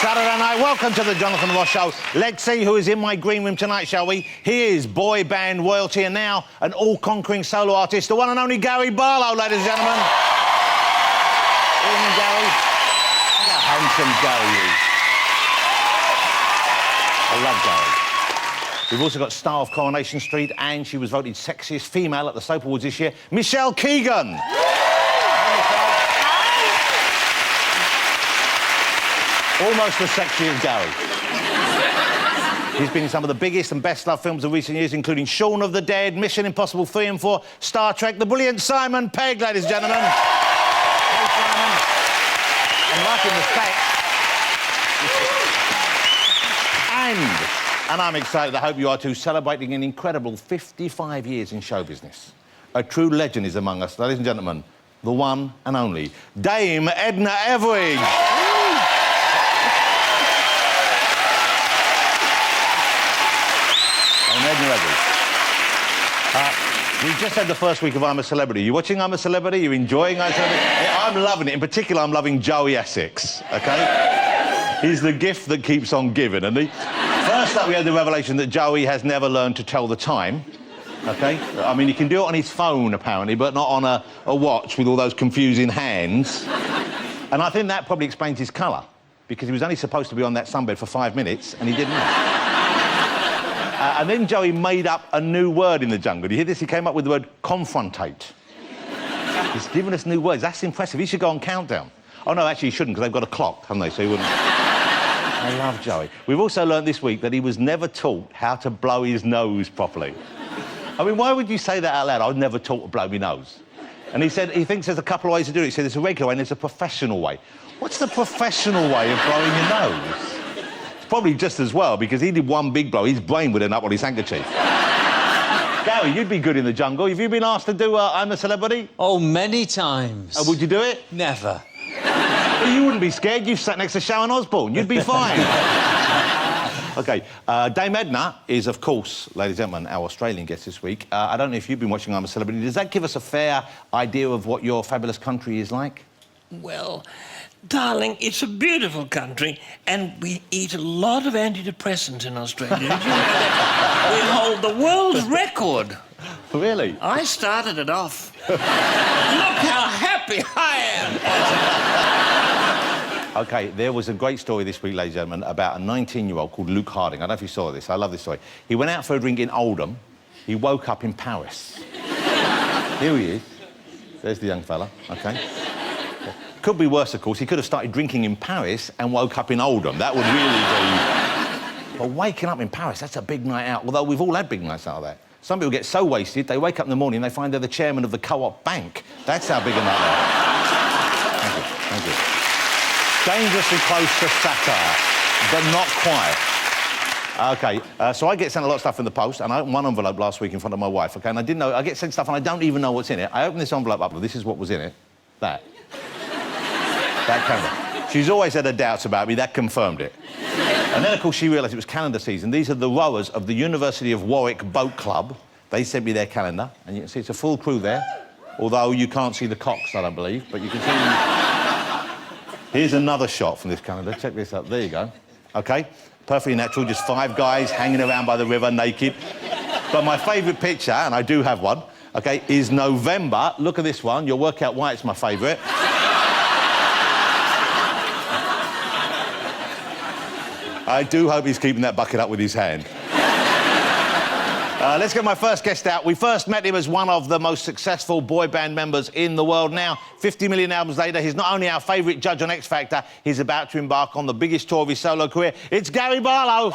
Saturday night. Welcome to the Jonathan Ross Show. Let's see who is in my green room tonight, shall we? He is boy band royalty and now an all-conquering solo artist, the one and only Gary Barlow, ladies and gentlemen. Evening, Gary. Look how handsome Gary is. I love Gary. We've also got star of Coronation Street, and she was voted sexiest female at the Soap Awards this year, Michelle Keegan. Almost as sexy as Gary. He's been in some of the biggest and best-loved films of recent years, including Shaun of the Dead, Mission Impossible 3 and 4, Star Trek, the brilliant Simon Pegg, ladies and gentlemen. Hey, Simon. And like in respect... And I'm excited, I hope you are too, celebrating an incredible 55 years in show business. A true legend is among us, ladies and gentlemen, the one and only Dame Edna Everage. We just had the first week of I'm a Celebrity. You watching I'm a Celebrity? You enjoying I'm a Celebrity? I'm loving it. In particular, I'm loving Joey Essex, OK? He's the gift that keeps on giving, and first up, we had the revelation that Joey has never learned to tell the time, OK? I mean, he can do it on his phone, apparently, but not on a watch with all those confusing hands. And I think that probably explains his colour, because he was only supposed to be on that sunbed for 5 minutes, and he didn't. And then Joey made up a new word in the jungle. Do you hear this? He came up with the word confrontate. He's given us new words. That's impressive. He should go on Countdown. Oh, no, actually, he shouldn't, because they've got a clock, haven't they? So he wouldn't... I love Joey. We've also learned this week that he was never taught how to blow his nose properly. I mean, why would you say that out loud? I was never taught to blow my nose. And he said he thinks there's a couple of ways to do it. He said there's a regular way and there's a professional way. What's the professional way of blowing your nose? Probably just as well, because he did one big blow, his brain would end up on his handkerchief. Gary, you'd be good in the jungle. Have you been asked to do I'm a Celebrity? Oh, many times. Would you do it? Never. Well, you wouldn't be scared. You've sat next to Sharon Osbourne. You'd be fine. OK, Dame Edna is, of course, ladies and gentlemen, our Australian guest this week. I don't know if you've been watching I'm a Celebrity. Does that give us a fair idea of what your fabulous country is like? Well... Darling, it's a beautiful country, and we eat a lot of antidepressants in Australia. Did you know that? We hold the world's record. Really? I started it off. Look how happy I am. OK, there was a great story this week, ladies and gentlemen, about a 19-year-old called Luke Harding. I don't know if you saw this. I love this story. He went out for a drink in Oldham. He woke up in Paris. Here he is. There's the young fella, OK? Could be worse, of course. He could have started drinking in Paris and woke up in Oldham. That would really be... But waking up in Paris, that's a big night out. Although we've all had big nights out of that. Some people get so wasted, they wake up in the morning and they find they're the chairman of the Co-op Bank. That's how big a night they are. Thank you. Dangerously close to satire, but not quite. OK, so I get sent a lot of stuff in the post, and I opened one envelope last week in front of my wife, OK, and I didn't know... I get sent stuff and I don't even know what's in it. I opened this envelope up, and this is what was in it. That camera. She's always had her doubts about me. That confirmed it. And then, of course, she realised it was calendar season. These are the rowers of the University of Warwick Boat Club. They sent me their calendar, and you can see it's a full crew there, although you can't see the cocks, I don't believe, but you can see... Here's another shot from this calendar. Check this out. There you go. OK? Perfectly natural, just 5 guys hanging around by the river naked. But my favourite picture, and I do have one, OK, is November. Look at this one. You'll work out why it's my favourite. I do hope he's keeping that bucket up with his hand. Let's get my first guest out. We first met him as one of the most successful boy band members in the world. Now, 50 million albums later, he's not only our favourite judge on X Factor, he's about to embark on the biggest tour of his solo career. It's Gary Barlow.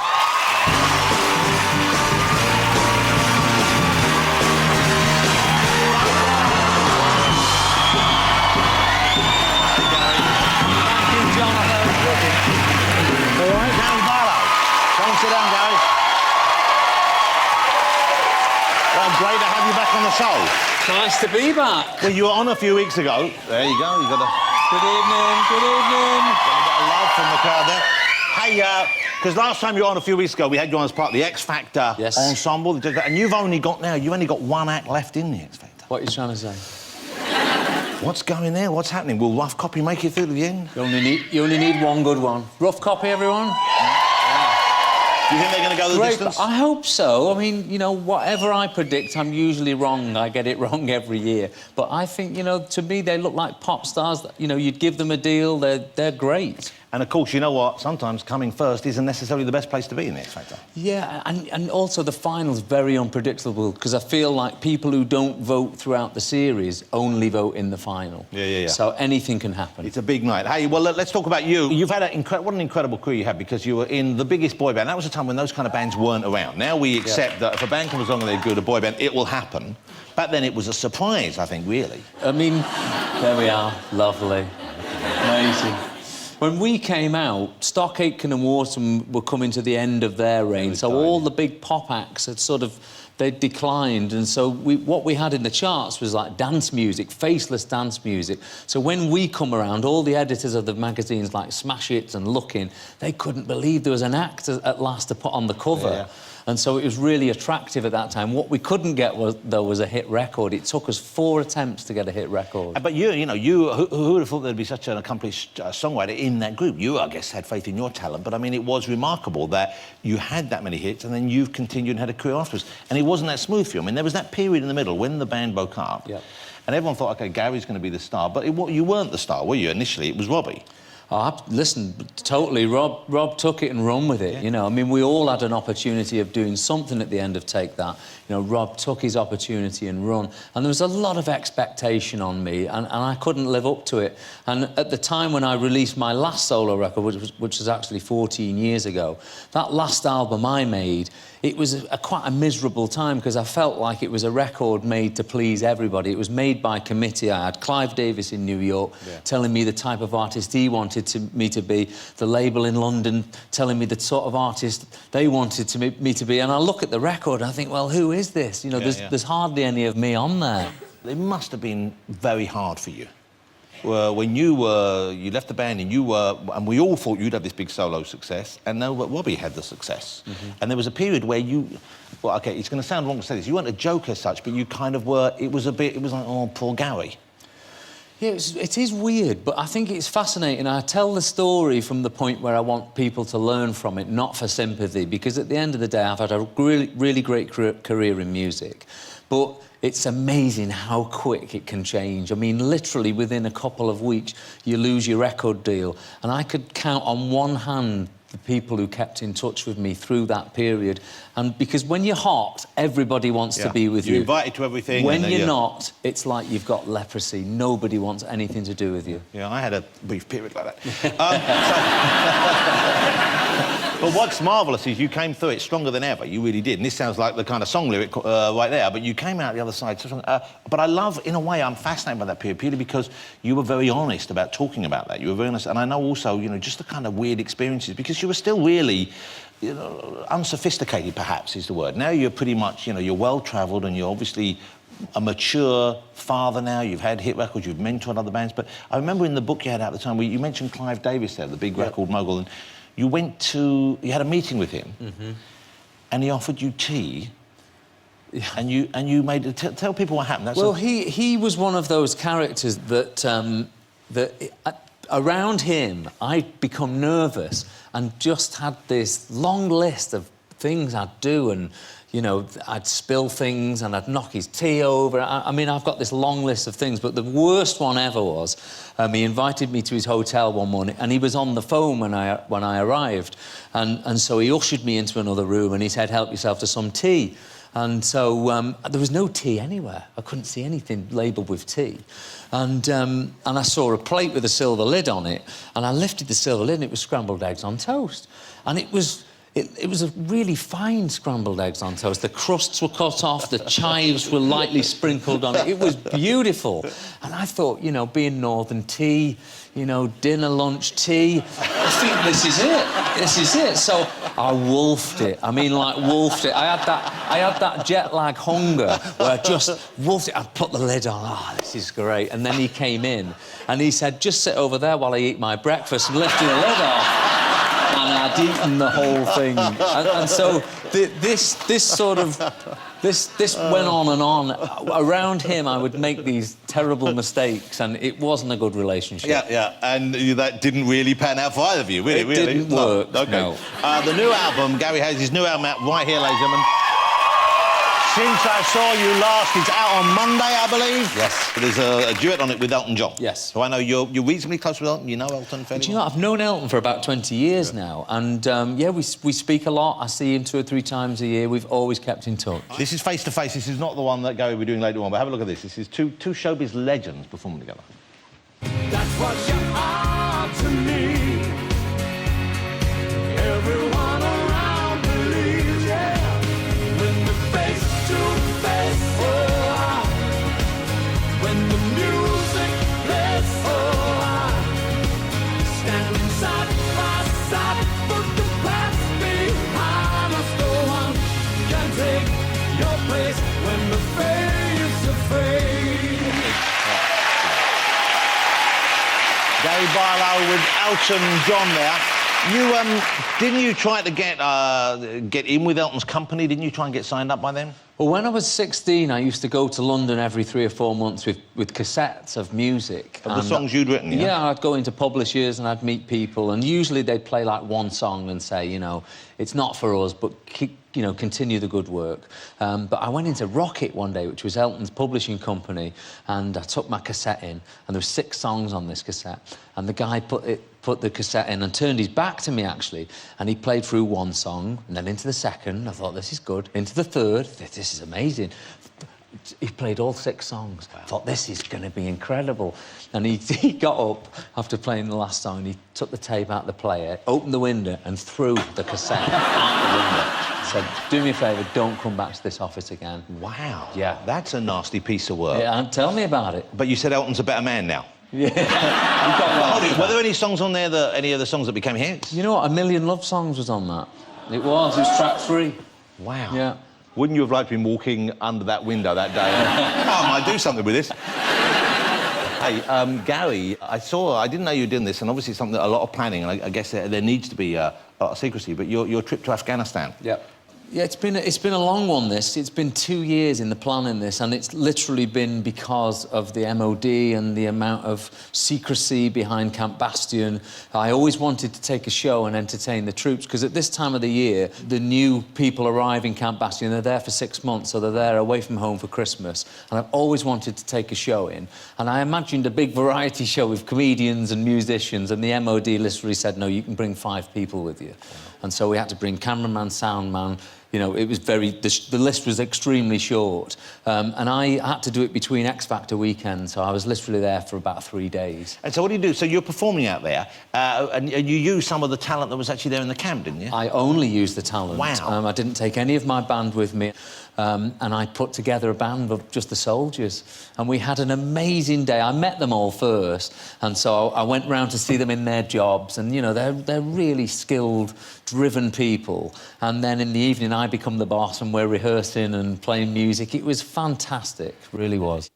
Sit down, Gary. Well, great to have you back on the show. Nice to be back. Well, you were on a few weeks ago. There you go. You got a... Good evening, good evening. Got a bit of love from the crowd there. Hey, because last time you were on a few weeks ago, we had you on as part of the X Factor ensemble. And you've only got 1 act left in the X Factor. What are you trying to say? What's going there? What's happening? Will rough copy make it through to the end? You only need one good one. Rough copy, everyone? Do you think they're going to go the Great, distance? I hope so. I mean, you know, whatever I predict, I'm usually wrong. I get it wrong every year. But I think, you know, to me, they look like pop stars. You know, you'd give them a deal, they're great. And, of course, you know what? Sometimes coming first isn't necessarily the best place to be in the X Factor. Yeah, and also the final's very unpredictable because I feel like people who don't vote throughout the series only vote in the final. Yeah. So anything can happen. It's a big night. Hey, well, let's talk about you. You've had what an incredible career you had because you were in the biggest boy band. That was a time when those kind of bands weren't around. Now we accept that if a band comes along and they're good, a boy band, it will happen. Back then it was a surprise, I think, really. I mean, there we are. Lovely. Amazing. When we came out, Stock Aitken and Wharton were coming to the end of their reign, so all the big pop acts had sort of... they'd declined, and so what we had in the charts was, like, dance music, faceless dance music. So when we come around, all the editors of the magazines, like Smash Hits and Looking, they couldn't believe there was an act at last to put on the cover. Yeah. And so it was really attractive at that time. What we couldn't get was a hit record. It took us 4 attempts to get a hit record. But you know, who would have thought there'd be such an accomplished songwriter in that group? You, I guess, had faith in your talent, but I mean, it was remarkable that you had that many hits and then you've continued and had a career afterwards. And it wasn't that smooth for you. I mean, there was that period in the middle when the band broke up, and everyone thought, OK, Gary's going to be the star, but you weren't the star, were you? Initially, it was Robbie. Oh, listen, totally. Rob took it and run with it, you know. I mean, we all had an opportunity of doing something at the end of Take That. You know, Rob took his opportunity and run. And there was a lot of expectation on me, and I couldn't live up to it. And at the time when I released my last solo record, which was actually 14 years ago, that last album I made, it was quite a miserable time because I felt like it was a record made to please everybody. It was made by committee. I had Clive Davis in New York telling me the type of artist he wanted me to be, the label in London telling me the sort of artist they wanted me to be, and I look at the record and I think, well, who is this? You know, there's hardly any of me on there. It must have been very hard for you. When you left the band and we all thought you'd have this big solo success, and now Robbie had the success. And there was a period where well, OK, it's going to sound wrong to say this, you weren't a joke as such, but you kind of were, it was like, oh, poor Gary. Yeah, it is weird, but I think it's fascinating. I tell the story from the point where I want people to learn from it, not for sympathy, because at the end of the day, I've had a really great career in music, but it's amazing how quick it can change. I mean, literally within a couple of weeks, you lose your record deal, and I could count on one hand the people who kept in touch with me through that period. And because when you're hot, everybody wants to be with you. You're invited to everything. When you're not, it's like you've got leprosy. Nobody wants anything to do with you. Yeah, I had a brief period like that. But what's marvellous is you came through it stronger than ever. You really did. And this sounds like the kind of song lyric right there, but you came out the other side. But I love, in a way, I'm fascinated by that period, purely because you were very honest about talking about that. You were very honest. And I know also, you know, just the kind of weird experiences, because you were still really, you know, unsophisticated, perhaps, is the word. Now you're pretty much, you know, you're well-travelled and you're obviously a mature father now. You've had hit records, you've mentored other bands. But I remember in the book you had out at the time, where you mentioned Clive Davis there, the big record mogul, and you had a meeting with him, and he offered you tea, and you made... Tell people what happened. He was one of those characters that, around him, I'd become nervous and just had this long list of things I'd do, and, you know, I'd spill things and I'd knock his tea over. I mean, I've got this long list of things, but the worst one ever was he invited me to his hotel one morning, and he was on the phone when I arrived, and so he ushered me into another room and he said, help yourself to some tea. And so there was no tea anywhere. I couldn't see anything labelled with tea. And I saw a plate with a silver lid on it, and I lifted the silver lid and it was scrambled eggs on toast. And it was a really fine scrambled eggs on toast. The crusts were cut off, the chives were lightly sprinkled on it. It was beautiful. And I thought, you know, being Northern, tea, you know, dinner, lunch, tea, I think this is it. This is it. So I wolfed it. I mean, like, wolfed it. I had that jet lag hunger where I just wolfed it. I'd put the lid on. Oh, this is great. And then he came in and he said, just sit over there while I eat my breakfast, and lifted the lid off. And I'd eaten the whole thing. And so this went on and on. Around him, I would make these terrible mistakes, and it wasn't a good relationship. Yeah. And that didn't really pan out for either of you, really? It didn't work, Okay. no. The new album, Gary Hayes' new album, out right here, ladies and gentlemen. Since I Saw You Last, it's out on Monday, I believe. Yes. There's a duet on it with Elton John. Yes. So I know you're reasonably close with Elton. You know Elton fairly Do you know, I've known Elton for about 20 years now, and yeah, we speak a lot. I see him 2 or 3 times a year. We've always kept in touch. This is Face to Face. This is not the one that Gary will be doing later on, but have a look at this. This is two showbiz legends performing together. That's what you are to me. Everyone around believes, yeah. When the face to face, oh, when the music plays, oh, standing side by side, put the past behind us. No one can take your place when the face to face. Gary Barlow with Elton John there. You didn't you try to get in with Elton's company? Didn't you try and get signed up by them? Well, when I was 16, I used to go to London every 3 or 4 months with cassettes of music. Of the songs you'd written, yeah? Yeah, I'd go into publishers and I'd meet people, and usually they'd play, like, one song and say, you know, it's not for us, but continue the good work. But I went into Rocket one day, which was Elton's publishing company, and I took my cassette in, and there were 6 songs on this cassette, and the guy put the cassette in and turned his back to me, actually, and he played through one song, and then into the second. I thought, this is good. Into the third. This is amazing. He played all 6 songs. I thought, this is going to be incredible. And he got up after playing the last song, and he took the tape out of the player, opened the window, and threw the cassette out the window. He said, do me a favour, don't come back to this office again. Wow. Yeah. That's a nasty piece of work. Yeah, tell me about it. But you said Elton's a better man now. Yeah. You got Were there any songs on there, any of the songs that became hits? You know what? A Million Love Songs was on that. It was track 3. Wow. Yeah. Wouldn't you have liked to be walking under that window that day? I might do something with this. Hey, Gary, I didn't know you were doing this, and obviously it's something that a lot of planning, and I guess there needs to be a lot of secrecy, but your trip to Afghanistan. Yep. Yeah, it's been a long one, this. It's been 2 years in the planning this, and it's literally been because of the MOD and the amount of secrecy behind Camp Bastion. I always wanted to take a show and entertain the troops, because at this time of the year, the new people arrive in Camp Bastion, they're there for 6 months, so they're there away from home for Christmas, and I've always wanted to take a show in. And I imagined a big variety show with comedians and musicians, and the MOD literally said, no, you can bring 5 people with you. And so we had to bring cameraman, sound man. You know, it was the list was extremely short. And I had to do it between X Factor weekends, so I was literally there for about 3 days. And so what do you do? So you're performing out there, and you use some of the talent that was actually there in the camp, didn't you? I only used the talent. Wow. I didn't take any of my band with me. And I put together a band of just the soldiers. And we had an amazing day. I met them all first, and so I went round to see them in their jobs. And, you know, they're really skilled, driven people. And then in the evening, I become the boss, and we're rehearsing and playing music. It was fantastic, really was.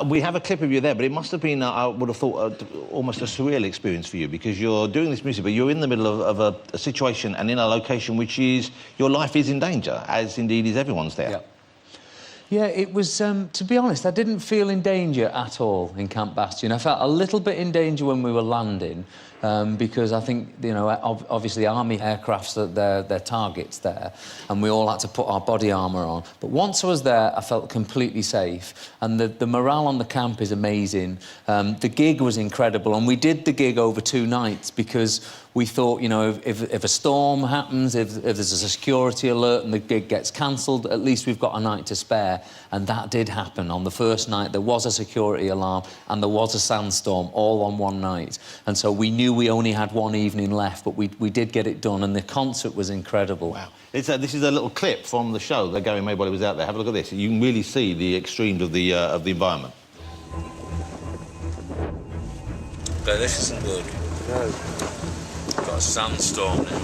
We have a clip of you there, but it must have been, I would have thought, almost a surreal experience for you, because you're doing this music, but you're in the middle of a situation and in a location which is... your life is in danger, as indeed is everyone's there. Yeah. Yeah, it was, to be honest, I didn't feel in danger at all in Camp Bastion. I felt a little bit in danger when we were landing, because I think, you know, obviously army aircrafts, they're targets there, and we all had to put our body armour on. But once I was there, I felt completely safe, and the morale on the camp is amazing. The gig was incredible, and we did the gig over 2 nights because we thought, you know, if a storm happens, if there's a security alert and the gig gets cancelled, at least we've got a night to spare. And that did happen. On the first night, there was a security alarm and there was a sandstorm, all on one night. And so we knew we only had 1 evening left, but we did get it done, and the concert was incredible. Wow. This is a little clip from the show that Gary made while he was out there. Have a look at this. You can really see the extremes of the environment. Okay, this isn't good. No. Got a sandstorm now.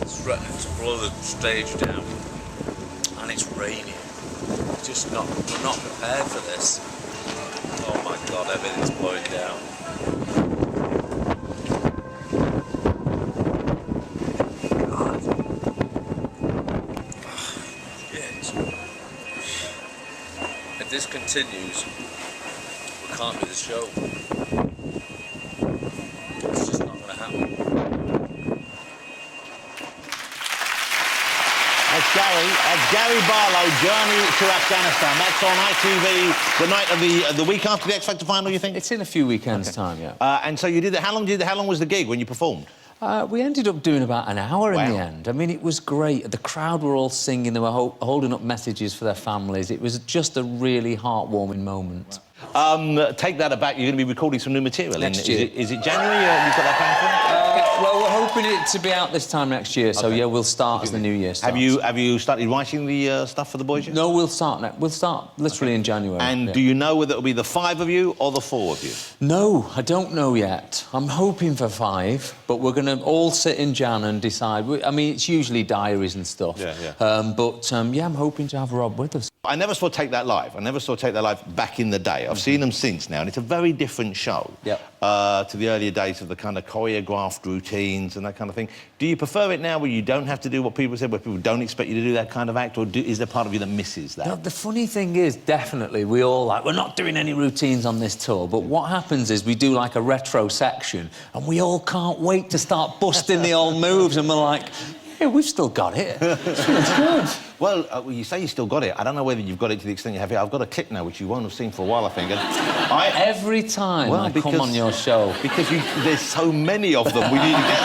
It's threatening to blow the stage down, and it's raining. We're not prepared for this. Oh my God, everything's blowing down. If this continues, we can't do the show. It's just not going to happen. That's Gary Barlow, Journey to Afghanistan. That's on ITV the night of the week after the X Factor final, you think? It's in a few weekends' time, yeah. And so you did it. How long was the gig when you performed? We ended up doing about an hour in the Wow. end. I mean, it was great. The crowd were all singing. They were holding up messages for their families. It was just a really heartwarming moment. Take that aback. You're going to be recording some new material. Next year. Is it January? You've got that planned for? Well, we're hoping it to be out this time next year, so yeah, we'll start as the new year starts. Have you started writing the stuff for the boys yet? No, we'll start literally in January. And yeah. do you know whether it'll be the 5 of you or the 4 of you? No, I don't know yet. I'm hoping for 5, but we're going to all sit in Jan and decide. I mean, it's usually diaries and stuff. Yeah. Yeah, I'm hoping to have Rob with us. I never saw Take That Live. I never saw Take That Live back in the day. I've seen them since now, and it's a very different show to the earlier days of the kind of choreographed routines and that kind of thing. Do you prefer it now where you don't have to do what people said, where people don't expect you to do that kind of act, or is there part of you that misses that? No, the funny thing is, definitely, we're not doing any routines on this tour, but what happens is we do like a retro section, and we all can't wait to start busting the old moves, and we're like, yeah, we've still got it. It's good. Well, you say you still got it. I don't know whether you've got it to the extent you have it. I've got a clip now, which you won't have seen for a while, I think. And Every time I come on your show. Because there's so many of them we need to get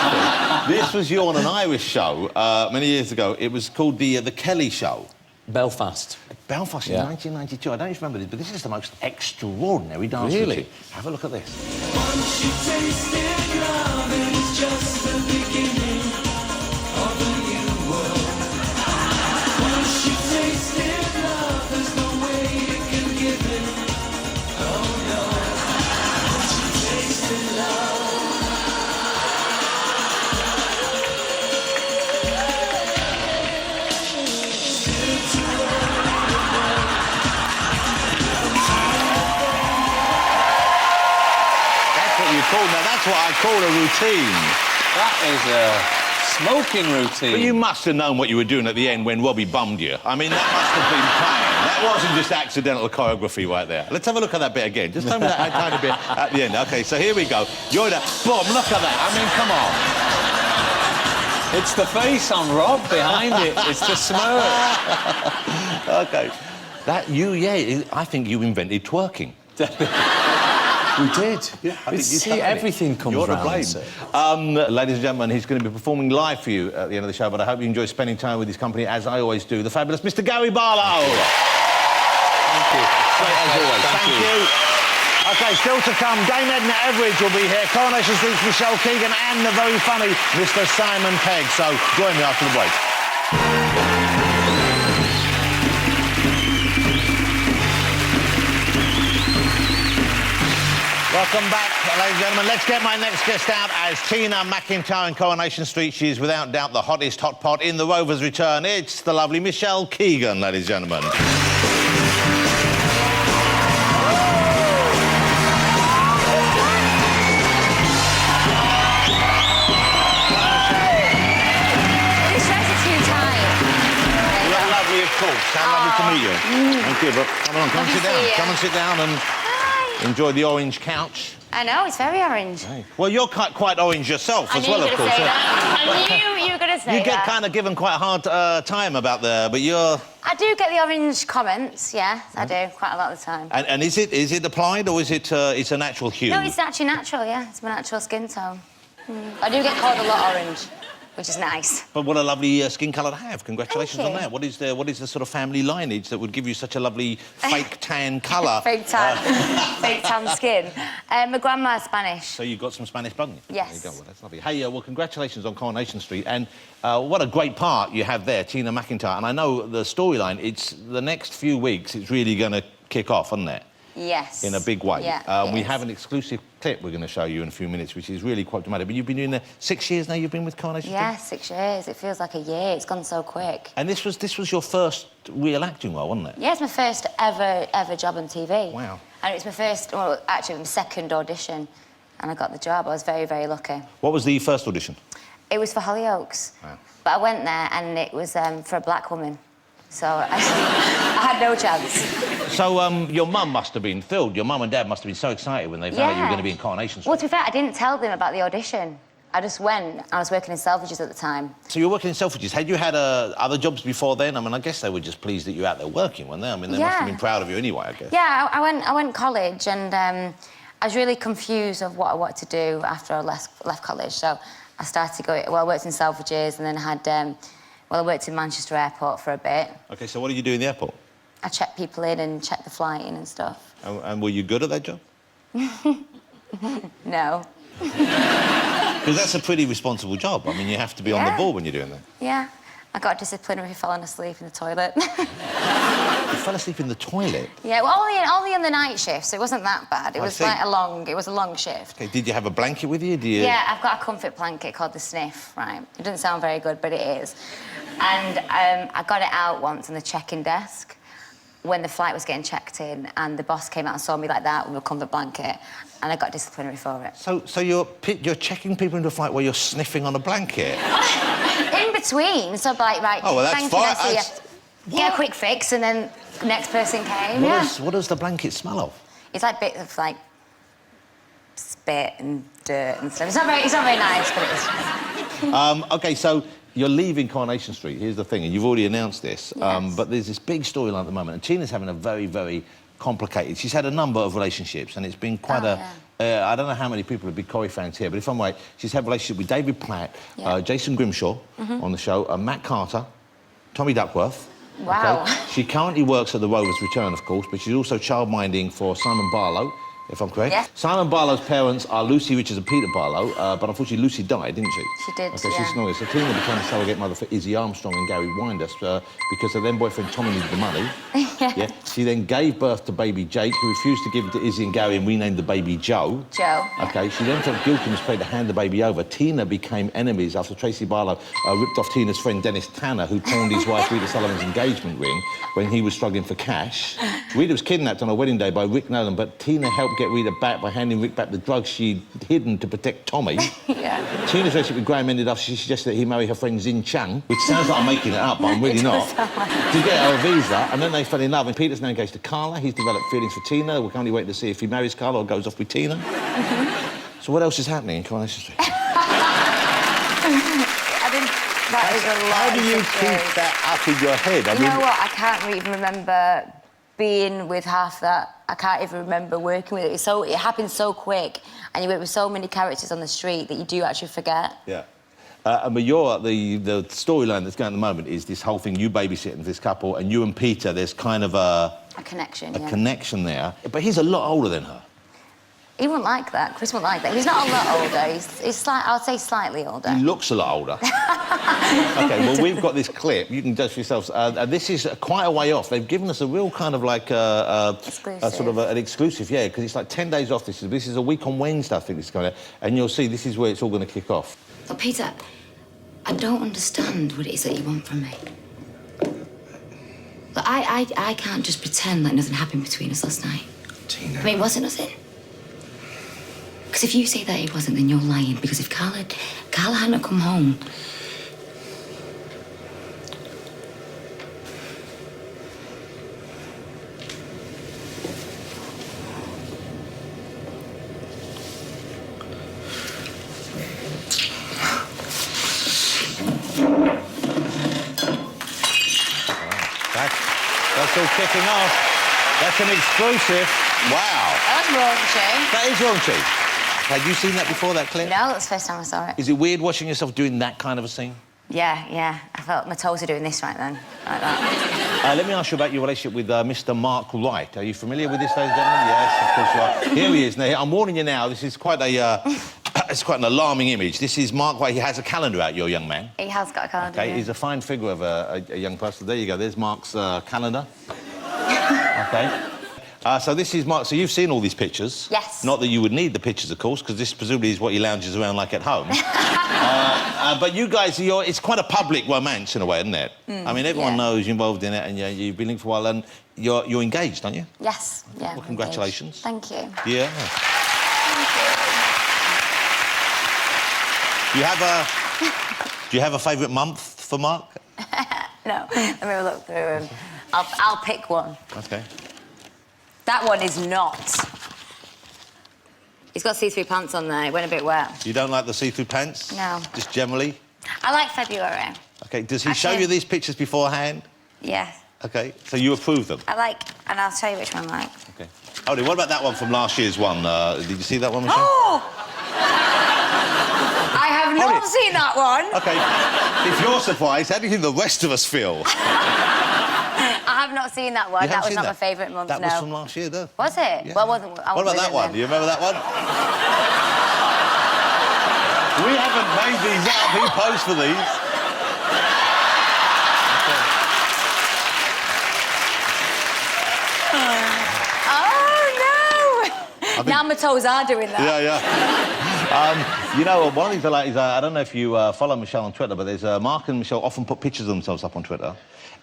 through. This was you on an Irish show many years ago. It was called the Kelly Show. Belfast. Belfast in 1992. I don't even remember this, but this is the most extraordinary dance Really? routine. Have a look at this. Once you tasted love, and it's just the beginning of a new world. Once you tasted love, there's no way you can give it. Oh no. Once you tasted love. Now, that's what I call a routine. That is a smoking routine. But you must have known what you were doing at the end when Robbie bummed you. I mean, that must have been planned. That wasn't just accidental choreography right there. Let's have a look at that bit again. Just tell me that tiny bit at the end. OK, so here we go. You're in a... Boom, look at that. I mean, come on. It's the face on Rob behind it. It's the smirk. OK. I think you invented twerking. We did. Yeah, I think you See, started it. everything comes You're to round. blame. So. Ladies and gentlemen, he's going to be performing live for you at the end of the show, but I hope you enjoy spending time with his company, as I always do, the fabulous Mr. Gary Barlow. Thank you. Great as always. Thank you. OK, still to come, Dame Edna Everage will be here, Coronation Street's Michelle Keegan, and the very funny Mr. Simon Pegg. So join me after the break. Welcome back, ladies and gentlemen. Let's get my next guest out as Tina McIntyre in Coronation Street. She is without doubt the hottest hot pot in the Rovers' return. It's the lovely Michelle Keegan, ladies and gentlemen. You're lovely, of course. How lovely to meet you. Thank you, but come on, come and sit down. Come and sit down and enjoy the orange couch. I know, it's very orange. Hey. Well, you're quite orange yourself I as knew well, you of were course. gonna say that. I knew you were going to say You get that. kind of given quite a hard time about but you're... I do get the orange comments, yeah, I do, quite a lot of the time. And is it applied, or is it it's a natural hue? No, it's actually natural, yeah. It's my natural skin tone. I do get called a lot orange, which is nice. But what a lovely skin colour to have. Congratulations Thank on you. that. What is the sort of family lineage that would give you such a lovely fake tan colour? Fake tan. Fake tan skin. My grandma's Spanish. So you've got some Spanish blood in you? Yes. There you go. Well, that's lovely. Hey, well, congratulations on Coronation Street. And what a great part you have there, Tina McIntyre. And I know the storyline, it's the next few weeks, it's really going to kick off, isn't it? Yes. In a big way. Yeah, we it have is. an exclusive clip we're going to show you in a few minutes, which is really quite dramatic. But you've been doing there 6 years now, you've been with Coronation Yeah, Street? 6 years. It feels like a year. It's gone so quick. And this was your first real acting role, wasn't it? Yeah, it's my first ever job on TV. Wow. And it was my first, well, actually, my second audition. And I got the job. I was very, very lucky. What was the first audition? It was for Hollyoaks. Wow. But I went there and it was for a black woman. So I had no chance. So, your mum must have been thrilled. Your mum and dad must have been so excited when they found out you were going to be in Coronation Street. Well, to be fair, I didn't tell them about the audition. I just went. I was working in Selfridges at the time. So you were working in Selfridges. Had you had other jobs before then? I mean, I guess they were just pleased that you were out there working, weren't they? I mean, they must have been proud of you anyway, I guess. Yeah, I went college and I was really confused of what I wanted to do after I left college. So I started going... Well, I worked in Selfridges and then I had... I worked in Manchester Airport for a bit. OK, so what did you do in the airport? I checked people in and checked the flight in and stuff. And were you good at that job? No. Because that's a pretty responsible job. I mean, you have to be on the ball when you're doing that. Yeah. I got disciplinary for falling asleep in the toilet. You fell asleep in the toilet? Yeah, well, only on the night shifts. It wasn't that bad. It was like it was a long shift. OK, did you have a blanket with you? Yeah, I've got a comfort blanket called the Sniff, right? It doesn't sound very good, but it is. And I got it out once on the check-in desk when the flight was getting checked in, and the boss came out and saw me like that with a comfort blanket, and I got disciplinary for it. So you're checking people into a flight while you're sniffing on a blanket? In between, so like, right, oh, well, that's thank fine. you, I see you. Get a quick fix, and then the next person came, What does the blanket smell of? It's like bits of, like, spit and dirt and stuff. It's not very nice, but it is. OK, so you're leaving Coronation Street. Here's the thing, and you've already announced this, Yes. but there's this big storyline at the moment, and Tina's having a very, very complicated... She's had a number of relationships, and it's been quite I don't know how many people are big Corrie fans here, but if I'm right, she's had a relationship with David Platt, Jason Grimshaw on the show, Matt Carter, Tommy Duckworth. Wow. Okay? She currently works at the Rovers Return, of course, but she's also childminding for Simon Barlow, if I'm correct. Yeah. Simon Barlow's parents are Lucy Richards and Peter Barlow, but unfortunately Lucy died, didn't she? She did, OK, she's not here. So Tina became a surrogate mother for Izzy Armstrong and Gary Windus because her then boyfriend Tommy needed the money. Yeah. She then gave birth to baby Jake, who refused to give it to Izzy and Gary and renamed the baby Joe. Joe. OK, she then felt guilty and was prepared to hand the baby over. Tina became enemies after Tracy Barlow ripped off Tina's friend Dennis Tanner, who pawned his wife Rita Sullivan's engagement ring when he was struggling for cash. Rita was kidnapped on her wedding day by Rick Nolan, but Tina helped get Rita back by handing Rick back the drugs she'd hidden to protect Tommy. Yeah. Tina's relationship with Graham ended after she suggested that he marry her friend Xin Chang, which sounds like I'm making it up, but I'm really not, to get her a visa, and then they fell in love, and Peter's now engaged to Carla. He's developed feelings for Tina. We're currently waiting to see if he marries Carla or goes off with Tina. So what else is happening in Coronation Street? That is a lot. How do you keep that up in your head? You know what? I can't even remember being with half that. I can't even remember working with it. It happened so quick, and you work with so many characters on the street that you do actually forget. Yeah. But the storyline that's going at the moment is this whole thing, you babysitting this couple, and you and Peter, there's kind of a connection, connection there. But he's a lot older than her. He wouldn't like that. Chris wouldn't like that. He's not a lot older. He's I would say slightly older. He looks a lot older. OK, well, we've got this clip. You can judge for yourselves. This is quite a way off. They've given us a real kind of like... exclusive. Sort of an exclusive, yeah, because it's like 10 days off. This is a week on Wednesday, I think this is going to... And you'll see this is where it's all going to kick off. But Peter, I don't understand what it is that you want from me. But I can't just pretend like nothing happened between us last night. Tina. I mean, was it nothing? Because if you say that it wasn't, then you're lying. Because if Carla hadn't come home... That's all kicking off. That's an exclusive. Wow. That was raunchy. That is raunchy. Had you seen that before, that clip? No, that's the first time I saw it. Is it weird watching yourself doing that kind of a scene? Yeah. I felt my toes are doing this right then, like that. Let me ask you about your relationship with Mr. Mark Wright. Are you familiar with this, ladies and gentlemen? Yes, of course you are. Here he is. Now, I'm warning you now, this is quite a... it's quite an alarming image. This is Mark Wright. He has a calendar out, your young man. He has got a calendar. OK, he's a fine figure of a young person. There you go. There's Mark's calendar. OK. So this is Mark. So you've seen all these pictures. Yes. Not that you would need the pictures, of course, because this presumably is what he lounges around like at home. But you guys, it's quite a public romance in a way, isn't it? I mean, everyone knows you're involved in it, and you've been linked for a while, and you're engaged, aren't you? Yes. Yeah. Well, congratulations. Thank you. Yeah. Do you have a favourite month for Mark? No, let me look through them. I'll pick one. Okay. That one is not. He's got see-through pants on there. It went a bit wet. You don't like the see-through pants? No. Just generally? I like February. Okay, does he show you these pictures beforehand? Yeah. Okay, so you approve them? I like, and I'll show you which one I like. Okay. Odie, what about that one from last year's one? Did you see that one, Michelle? Oh! I have not seen that one. Okay. If you're surprised, how do you think the rest of us feel? I have not seen that one. You That haven't was seen not my favourite month, That no. was from last year, though. Was it? Yeah. Well, wasn't. What about that one? Do you remember that one? We haven't made these up. He posed for these. Oh, no! Now my toes are doing that. Yeah. You know, one of the things I like is, I don't know if you follow Michelle on Twitter, but there's Mark and Michelle often put pictures of themselves up on Twitter.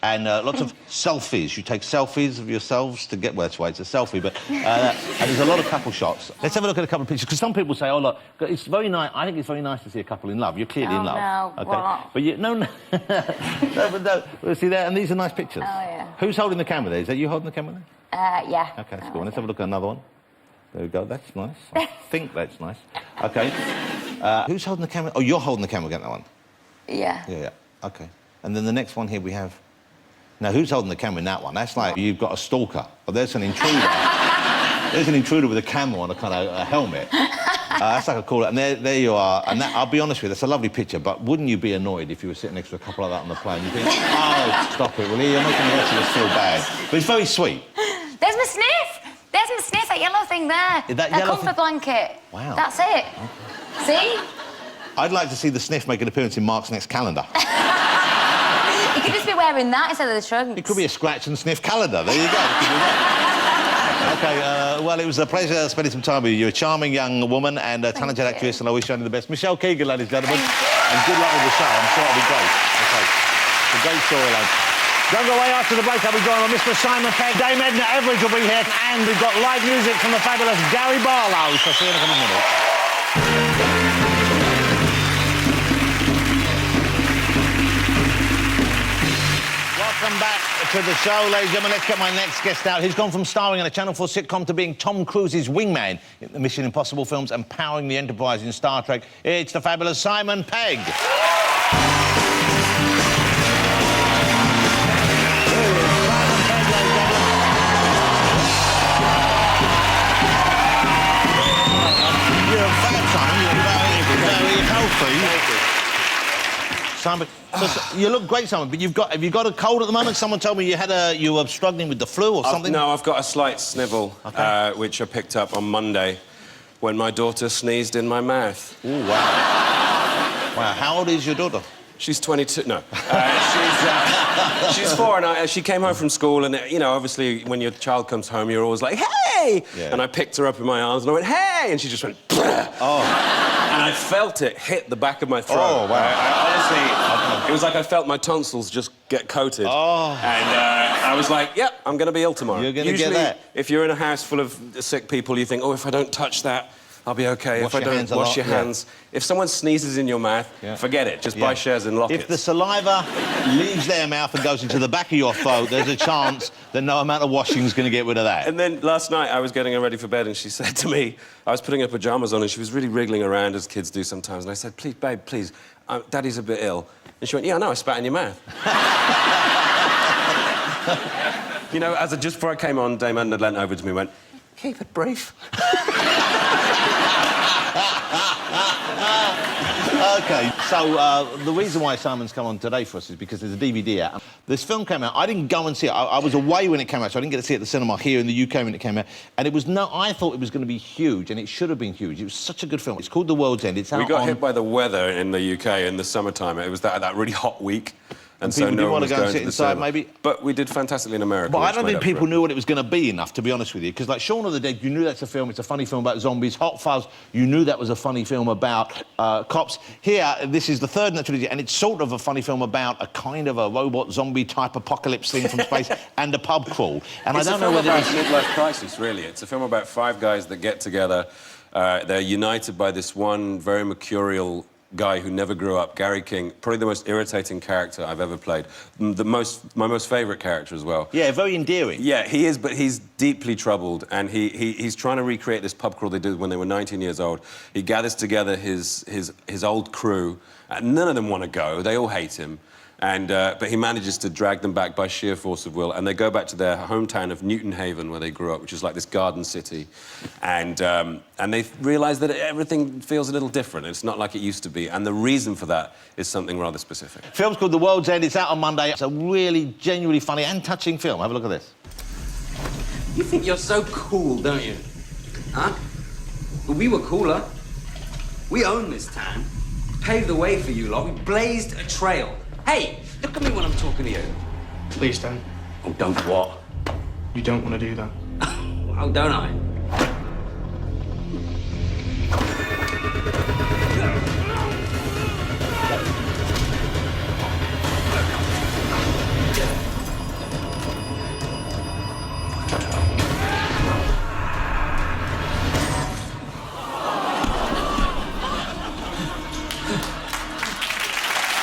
And lots of selfies. You take selfies of yourselves to get... Well, that's why it's a selfie, but... and there's a lot of couple shots. Let's have a look at a couple of pictures, because some people say, oh, look, it's very nice... I think it's very nice to see a couple in love. You're clearly in love. No, okay? what? But you... No, no. No, but no. Well, see there? And these are nice pictures. Oh, yeah. Who's holding the camera there? Is that you holding the camera there? Yeah. OK, that's cool. Let's have a look at another one. There we go. That's nice. I think that's nice. OK. Who's holding the camera? Oh, you're holding the camera again, that one? Yeah. Yeah. OK. And then the next one here we have... Now, who's holding the camera in that one? That's like you've got a stalker. Well, there's an intruder. There's an intruder with a camera on a kind of a helmet. That's like a cool... And there you are. And that, I'll be honest with you, that's a lovely picture, but wouldn't you be annoyed if you were sitting next to a couple like that on the plane? You think, oh, stop it, will you? You're making the rest of us feel bad. But it's very sweet. There's my sniff! There's my sniff, that yellow thing there. Is that yellow comfort blanket. Wow. That's it. See? I'd like to see the sniff make an appearance in Mark's next calendar. You could just be wearing that instead of the trunks. It could be a scratch and sniff calendar. There you go. OK, well, it was a pleasure spending some time with you. You're a charming young woman and a talented actress, and I wish you only the best. Michelle Keegan, ladies and gentlemen. And good luck with the show. I'm sure it'll be great. OK. It's a great storyline. Don't go away after the break. I'll be joined by Mr. Simon Pegg. Dame Edna Everidge will be here. And we've got live music from the fabulous Gary Barlow. So see you in a couple of minutes. Welcome back to the show, ladies and gentlemen. Let's get my next guest out. He's gone from starring in a Channel 4 sitcom to being Tom Cruise's wingman in the Mission Impossible films and powering the Enterprise in Star Trek. It's the fabulous Simon Pegg. You're fat, Simon. You're very healthy. Simon, so you look great, Simon, but have you got a cold at the moment? Someone told me you were struggling with the flu or something. No, I've got a slight snivel, which I picked up on Monday when my daughter sneezed in my mouth. Oh, wow. Wow, how old is your daughter? She's 22. No, she's 4, and she came home from school, and you know, obviously, when your child comes home, you're always like, "Hey!" Yeah. And I picked her up in my arms, and I went, "Hey!" And she just went, "Bleh." Oh. And I felt it hit the back of my throat. Oh, wow. I honestly, it was like I felt my tonsils just get coated. Oh. And I was like, "Yep, I'm going to be ill tomorrow." You're going to Usually, get that. if you're in a house full of sick people, you think, "Oh, if I don't touch that, I'll be okay." Wash if I your don't hands a wash lot, your yeah. hands. If someone sneezes in your mouth, forget it. Just buy shares in Lockets. If the saliva leaves their mouth and goes into the back of your throat, there's a chance that no amount of washing is going to get rid of that. And then last night I was getting her ready for bed and she said to me, I was putting her pyjamas on and she was really wriggling around as kids do sometimes. And I said, "Please, babe, please, Daddy's a bit ill." And she went, "Yeah, I know, I spat in your mouth." You know, just before I came on, Dame Edna leant over to me and went, "Keep it brief." OK, so the reason why Simon's come on today for us is because there's a DVD out. This film came out. I didn't go and see it. I was away when it came out, so I didn't get to see it at the cinema here in the UK when it came out. And it was I thought it was going to be huge, and it should have been huge. It was such a good film. It's called The World's End. It's out We got hit by the weather in the UK in the summertime. It was that really hot week. And so people no didn't one want to was go and going sit to the inside, cinema. maybe? But we did fantastically in America. But I which don't made think up people for it. knew what it was going to be enough, to be honest with you, because, like, Shaun of the Dead, you knew that's a film, it's a funny film about zombies. Hot Fuzz, you knew that was a funny film about cops. Here, this is the third in that trilogy, and it's sort of a funny film about a kind of a robot zombie-type apocalypse thing from space and a pub crawl. And It's I don't know whether it's a film about midlife crisis, really. It's a film about 5 guys that get together. They're united by this one very mercurial guy who never grew up, Gary King, probably the most irritating character I've ever played. My most favourite character as well. Yeah, very endearing. Yeah, he is, but he's deeply troubled, and he's trying to recreate this pub crawl they did when they were 19 years old. He gathers together his old crew, and none of them want to go. They all hate him. But he manages to drag them back by sheer force of will, and they go back to their hometown of Newton Haven, where they grew up, which is like this garden city, and they realise that everything feels a little different. It's not like it used to be, and the reason for that is something rather specific. Film's called The World's End. It's out on Monday. It's a really genuinely funny and touching film. Have a look at this. You think you're so cool, don't you? Huh? But we were cooler. We own this town. Paved the way for you lot. We blazed a trail. Hey, look at me when I'm talking to you. Please don't. Oh, don't what? You don't want to do that. Oh, don't I?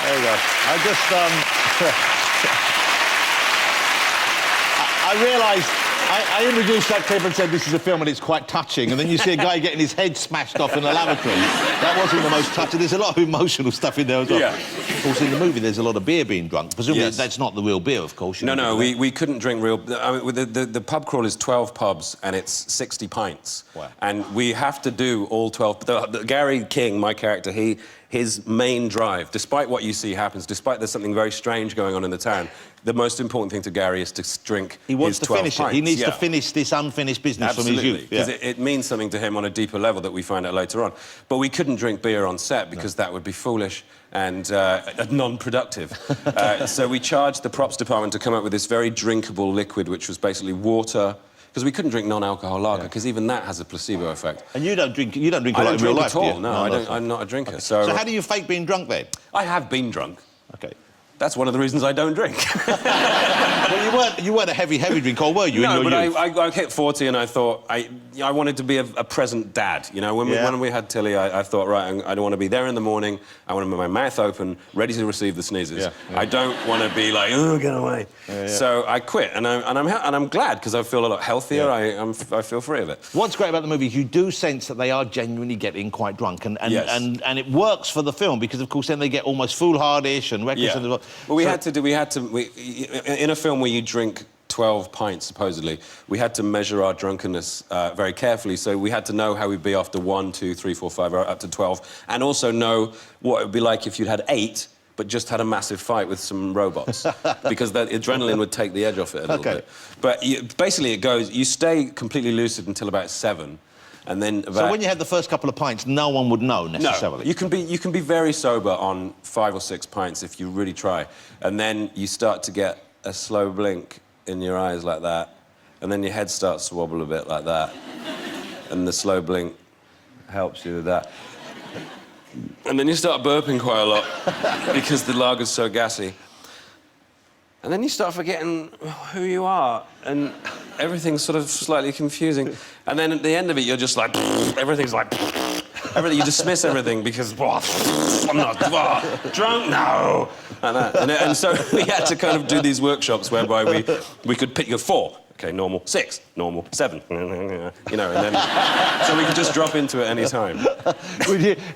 There you go. I realised I introduced that clip and said this is a film and it's quite touching, and then you see a guy getting his head smashed off in a lavatory. That wasn't the most touching. There's a lot of emotional stuff in there as well. Yeah. Of course, in the movie, there's a lot of beer being drunk. Presumably, Yes. that's not the real beer, of course. No, we couldn't drink real... I mean, the pub crawl is 12 pubs, and it's 60 pints. Wow. And we have to do all 12... Gary King, my character, his main drive, despite what you see happens, despite there's something very strange going on in the town, the most important thing to Gary is to drink He wants his to finish 12 it. He pints. needs Yeah. to finish this unfinished business Absolutely, from his youth. because it means something to him on a deeper level that we find out later on. But we couldn't drink beer on set because that would be foolish and non-productive. So we charged the props department to come up with this very drinkable liquid, which was basically water, because we couldn't drink non-alcohol lager, because even that has a placebo effect. And you don't drink a lot in I don't real drink life, at do all. you? No, I don't. I'm not a drinker. Okay. So So how do you fake being drunk then? I have been drunk. Okay. That's one of the reasons I don't drink. Well, you weren't a heavy drinker, or were you? No, in your but youth? I hit 40 and I thought I wanted to be a present dad. You know, when we had Tilly, I thought, right, I don't want to be there in the morning. I want to have my mouth open, ready to receive the sneezes. Yeah. I don't want to be like, oh, get away. So I quit, and I'm glad because I feel a lot healthier. Yeah. I feel free of it. What's great about the movie is you do sense that they are genuinely getting quite drunk, and Yes. and it works for the film because, of course, then they get almost foolhardish and reckless. Yeah. Well, in a film where you drink 12 pints, supposedly, we had to measure our drunkenness very carefully. So we had to know how we'd be after 1, 2, 3, 4, 5, up to 12, and also know what it would be like if you'd had 8, but just had a massive fight with some robots, because the adrenaline would take the edge off it a little bit. But basically, it goes, you stay completely lucid until about 7. And then about... So when you had the first couple of pints, no one would know necessarily. No, you can be very sober on 5 or 6 pints if you really try, and then you start to get a slow blink in your eyes like that, and then your head starts to wobble a bit like that, and the slow blink helps you with that, and then you start burping quite a lot because the lager's so gassy. And then you start forgetting who you are, and everything's sort of slightly confusing. And then at the end of it, you're just like, everything's like, everything. You dismiss everything because, I'm not drunk, no. Like that. And so we had to kind of do these workshops whereby we could pick a 4. Okay, normal. 6, normal. 7, you know, and then... So we could just drop into it any time.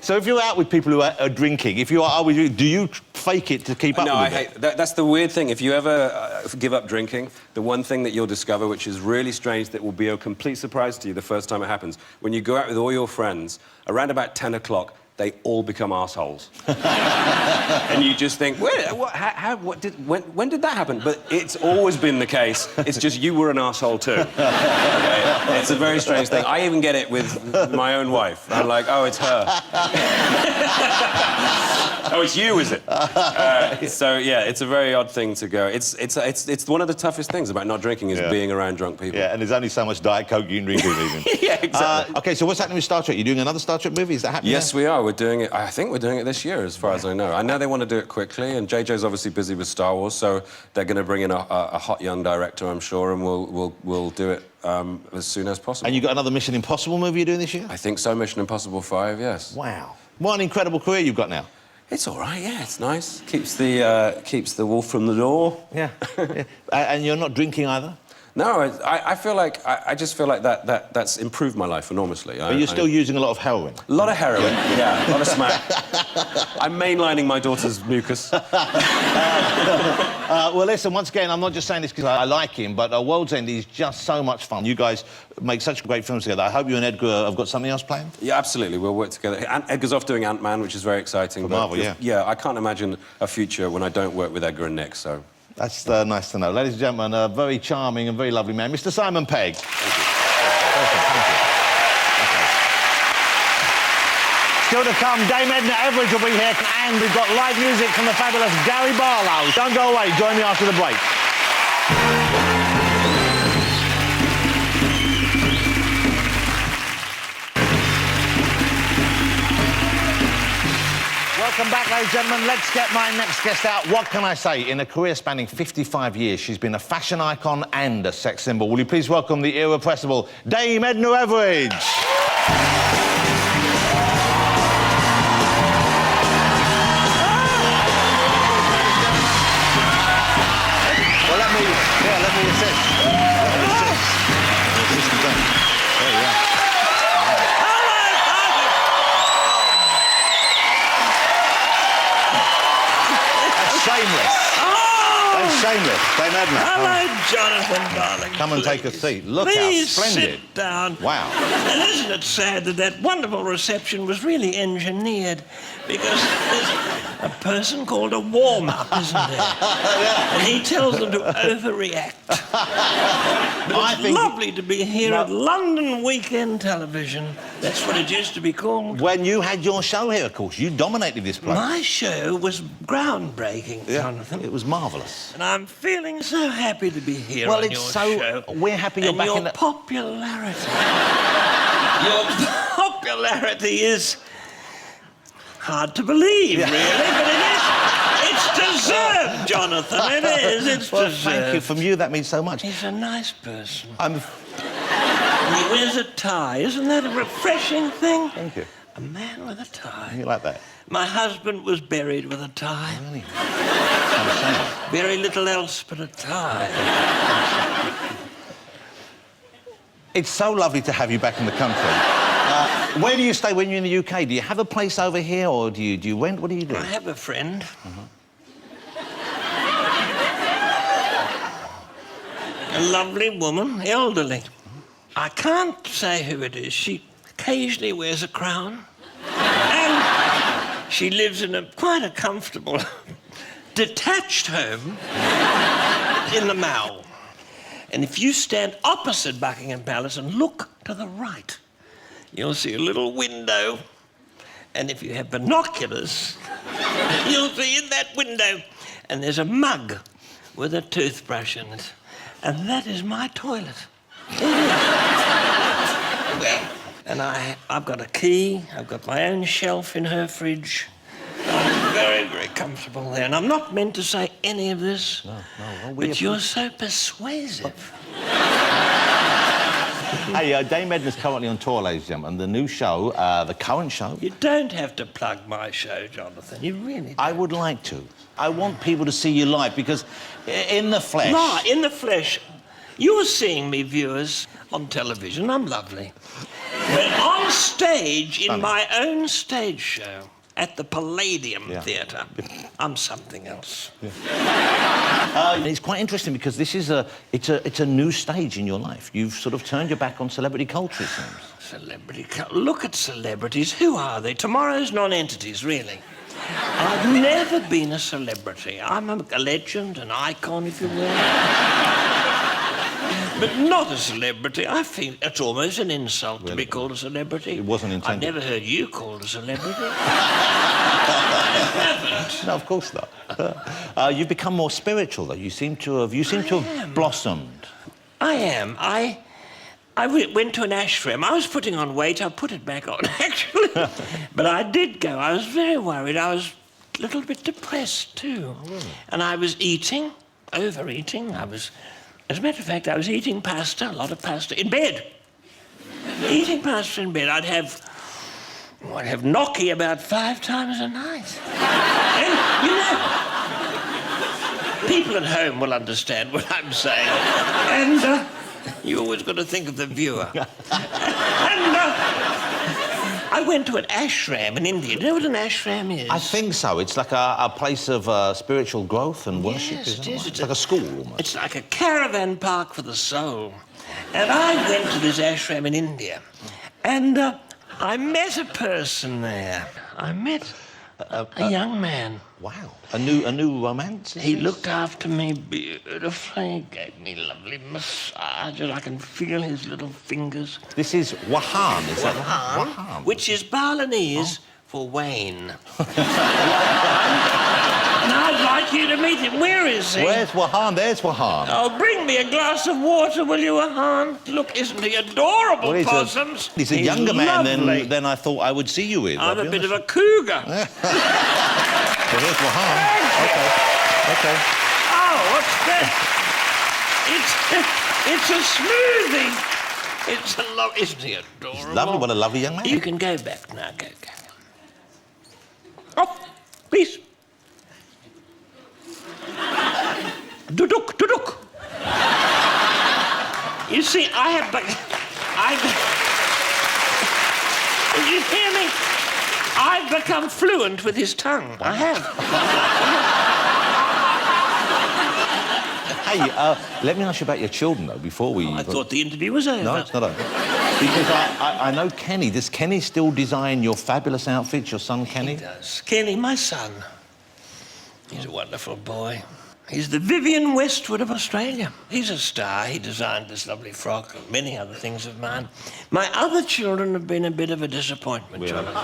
So if you're out with people who are drinking, if you are with, do you fake it to keep up No, with I it? hate... That's the weird thing. If you ever give up drinking, the one thing that you'll discover, which is really strange, that will be a complete surprise to you the first time it happens, when you go out with all your friends, around about 10 o'clock, they all become assholes. And you just think, when did that happen? But it's always been the case. It's just you were an asshole too. Okay? It's a very strange thing. I even get it with my own wife. I'm like, oh, it's her. Oh, it's you, is it? So yeah, it's a very odd thing to go. It's one of the toughest things about not drinking is being around drunk people. Yeah, and there's only so much Diet Coke you can drink even. Yeah, exactly. OK, so what's happening with Star Trek? You're doing another Star Trek movie? Is that happening? Yes, we are. We're doing it. I think we're doing it this year, as far as I know. I know they want to do it quickly, and JJ's obviously busy with Star Wars, so they're going to bring in a hot young director, I'm sure, and we'll do it as soon as possible. And you got another Mission Impossible movie you're doing this year? I think so. Mission Impossible 5, yes. Wow. What an incredible career you've got now. It's all right, yeah, it's nice. Keeps the wolf from the door. Yeah. Yeah. And you're not drinking either? No, I feel like... I just feel like that's improved my life enormously. But you're still using a lot of heroin? A lot of heroin, yeah, a lot of smack. I'm mainlining my daughter's mucus. Well, listen, once again, I'm not just saying this because I like him, but World's End is just so much fun. You guys make such great films together. I hope you and Edgar have got something else planned? Yeah, absolutely. We'll work together. Edgar's off doing Ant-Man, which is very exciting. For Marvel, yeah. Yeah, I can't imagine a future when I don't work with Edgar and Nick, so... That's nice to know. Ladies and gentlemen, a very charming and very lovely man, Mr. Simon Pegg. Thank you. Thank you. Okay. Still to come, Dame Edna Everage will be here, and we've got live music from the fabulous Gary Barlow. Don't go away. Join me after the break. Welcome back, ladies and gentlemen. Let's get my next guest out. What can I say? In a career spanning 55 years, she's been a fashion icon and a sex symbol. Will you please welcome the irrepressible Dame Edna Everage? Well, let me assist. There you are. Shameless. Oh! That's shameless. Dame Edna. Hello, Jonathan, darling. Come and take a seat. Look Please how splendid. sit down. Wow. And isn't it sad that that wonderful reception was really engineered? Because there's a person called a warm-up, isn't there? And he tells them to overreact. But it's lovely to be here at London Weekend Television. That's what it used to be called. When you had your show here, of course, you dominated this place. My show was groundbreaking, Jonathan. It was marvellous. And I'm feeling so happy to be here Well, on it's your so... show. We're happy you're And back your in the... popularity. Your popularity is hard to believe, really, but it is. It's deserved, Jonathan. It is. It's Well, deserved. thank you. From you, that means so much. He's a nice person. I'm... And he wears a tie. Isn't that a refreshing thing? Thank you. A man with a tie. You like that? My husband was buried with a tie. Really? I'm Very little else but a tie. It's so lovely to have you back in the country. Where do you stay when you're in the UK? Do you have a place over here, or do you rent? What do you do? I have a friend. A lovely woman, elderly. I can't say who it is. She occasionally wears a crown. And she lives in quite a comfortable, detached home in the Mall. And if you stand opposite Buckingham Palace and look to the right, you'll see a little window. And if you have binoculars, you'll see in that window. And there's a mug with a toothbrush in it. And that is my toilet. And I've got a key. I've got my own shelf in her fridge. I'm very, very comfortable there. And I'm not meant to say any of this. No. Well, But you're so persuasive. Hey, Dame Edna's currently on tour, ladies and gentlemen. The new show, the current show... You don't have to plug my show, Jonathan. You really don't. I would like to. I want people to see you live, because in the flesh... No, in the flesh. You're seeing me, viewers, on television. I'm lovely. But on stage, in my own stage show, at the Palladium Theatre, I'm something else. It's quite interesting because this is it's a new stage in your life. You've sort of turned your back on celebrity culture, it seems. Celebrity culture. Look at celebrities. Who are they? Tomorrow's non-entities, really. I've never been a celebrity. I'm a legend, an icon, if you will. But not a celebrity. I think it's almost an insult to be called a celebrity. It wasn't intended. I've never heard you called a celebrity. No, of course not. You've become more spiritual, though. You seem to have blossomed. I am. I went to an ashram. I was putting on weight. I put it back on, actually. But I did go. I was very worried. I was a little bit depressed, too. Oh, really? And I was eating, overeating. As a matter of fact, I was eating pasta, a lot of pasta, in bed. Eating pasta in bed. I'd have I'd have gnocchi about 5 times a night. And, you know, people at home will understand what I'm saying. And you always got to think of the viewer. And I went to an ashram in India. Do you know what an ashram is? I think so. It's like a place of spiritual growth and worship. Yes, Isn't it is. It? It's like a school almost. It's like a caravan park for the soul. And I went to this ashram in India, and I met a person there. I met a young man. Wow. A new romance? He looked after me beautifully. He gave me lovely massages. I can feel his little fingers. This is Wahan, is that right? Wahan, which is Balinese for Wayne. And I'd like you to meet him. Where is he? Where's Wahan? There's Wahan. Oh, bring me a glass of water, will you, Wahan? Look, isn't he adorable, Possums? He's a younger man lovely. than I thought I would see you with. I'm a bit of a cougar. Well, there's Wahan. Okay. Oh, what's that? It's a smoothie. It's a isn't he adorable? He's lovely. What a lovely young man. You can go back now. Go. Oh, please. Duduk. You see, Did you hear me? I've become fluent with his tongue. I have. Hey, let me ask you about your children, though, before we... I thought the interview was over. No, it's not over. Because I know Kenny. Does Kenny still design your fabulous outfits, your son Kenny? He does. Kenny, my son. He's a wonderful boy. He's the Vivian Westwood of Australia. He's a star. He designed this lovely frock and many other things of mine. My other children have been a bit of a disappointment, Jonathan.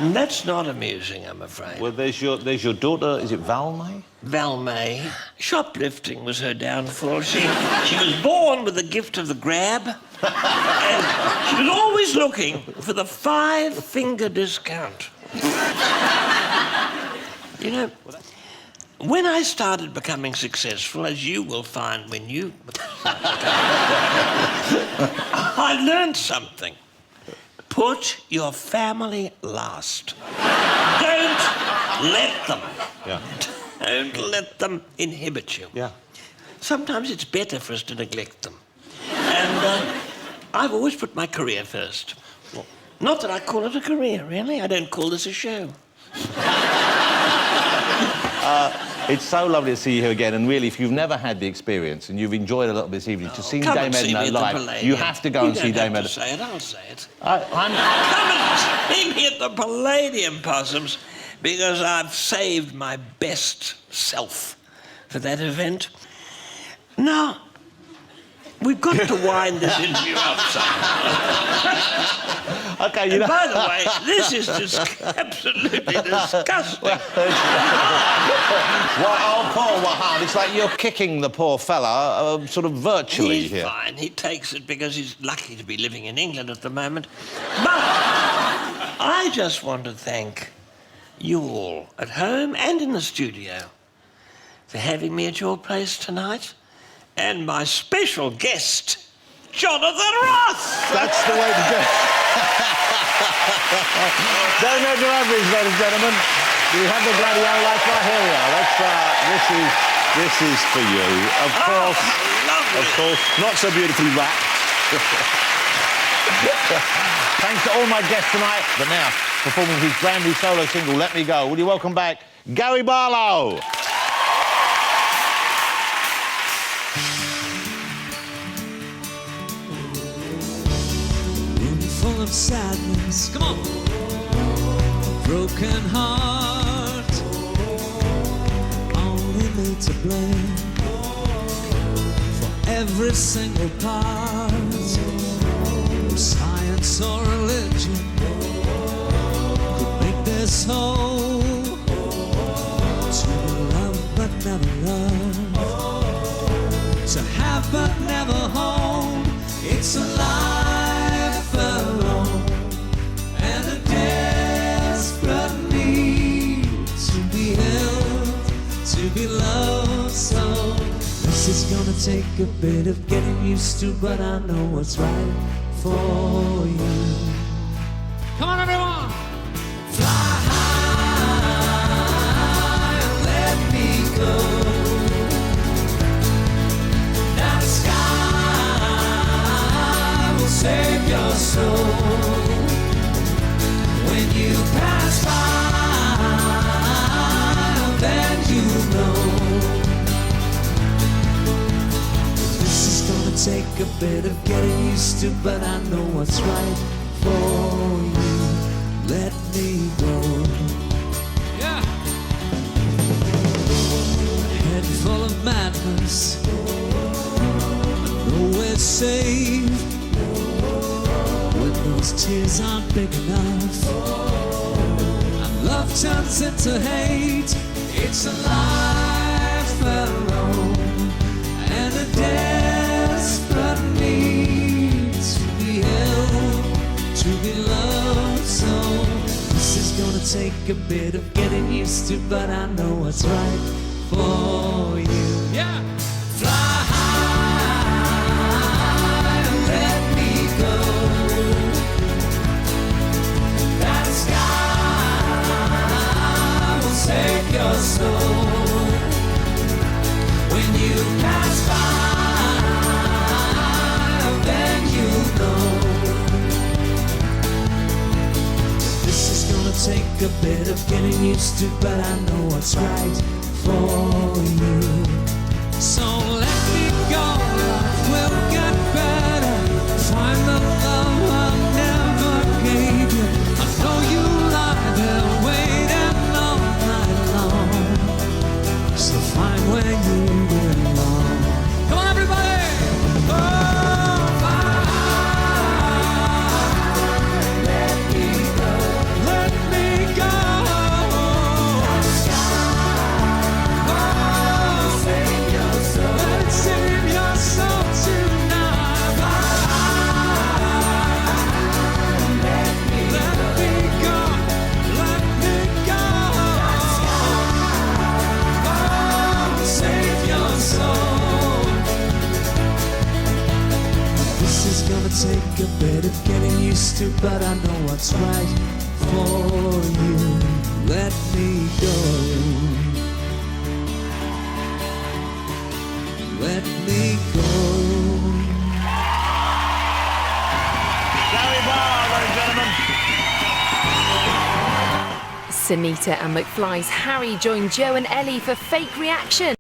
And that's not amusing, I'm afraid. Well, there's your daughter, is it Val May? Val May. Shoplifting was her downfall. She was born with the gift of the grab. And she was always looking for the 5-finger discount. You know, when I started becoming successful, as you will find when you... I learned something. Put your family last. Don't let them. Yeah. Don't let them inhibit you. Yeah. Sometimes it's better for us to neglect them. And I've always put my career first. Well, not that I call it a career, really. I don't call this a show. It's so lovely to see you here again, and really, if you've never had the experience and you've enjoyed a little bit this evening, to see Come Dame and see me Edna at the live, Palladium. you have to go and see Dame You Edna. don't have to say it, I'll say it. I'm... Come and see me at the Palladium, Possums, because I've saved my best self for that event. Now, we've got to wind this interview up somehow. Okay, you And know... by the way, this is just absolutely disgusting. Well, oh, poor Wahan, it's like you're kicking the poor fella, sort of virtually He's here. fine. He takes it because he's lucky to be living in England at the moment. But I just want to thank you all at home and in the studio for having me at your place tonight, and my special guest, Jonathan Ross. That's the way to do it. Dame Edna Abbey, ladies and gentlemen. We have the Gladiola lights right here. We are. This is for you. Of course. Lovely. Of course. Not so beautifully wrapped. Thanks to all my guests tonight. But now, performing his brand new solo single, Let Me Go. Will you welcome back Gary Barlow? Full of sadness, come on, a broken heart, only me to blame for every single part. No science or religion could make this whole. To love but never love, to have but never hold. It's a life alone and a desperate need to be held, to be loved. So this is gonna take a bit of getting used to, but I know what's right for you. Come on, everyone. Fly high and let me go. Now the sky will save your soul. When you pass by, then you know. This is gonna take a bit of getting used to, but I know what's right for you. Let me go. Yeah. A head full of madness, nowhere safe. When those tears aren't big enough, and love turns into hate. It's a life alone, and a desperate need to be held, to be loved. So this is gonna take a bit of getting used to, but I know what's right for you. Yeah. Fly high and let me go. That sky will save your soul. When you pass by, then you know. This is gonna take a bit of getting used to, but I know what's right for you. So let me go, life will get better. Find the love I never gave you. I know you lie there waiting all night long. So find where you belong. Come on, everybody. Oh, let me go. Let me go. Oh, save your soul. Let's save your soul tonight. Let me go. Let me go. Oh, save your soul. This is gonna take a bit of getting used to, but I know what's right for you. Let me go. Let me go. Gary Barr, ladies and gentlemen. Sunita and McFly's Harry joined Joe and Ellie for Fake Reaction.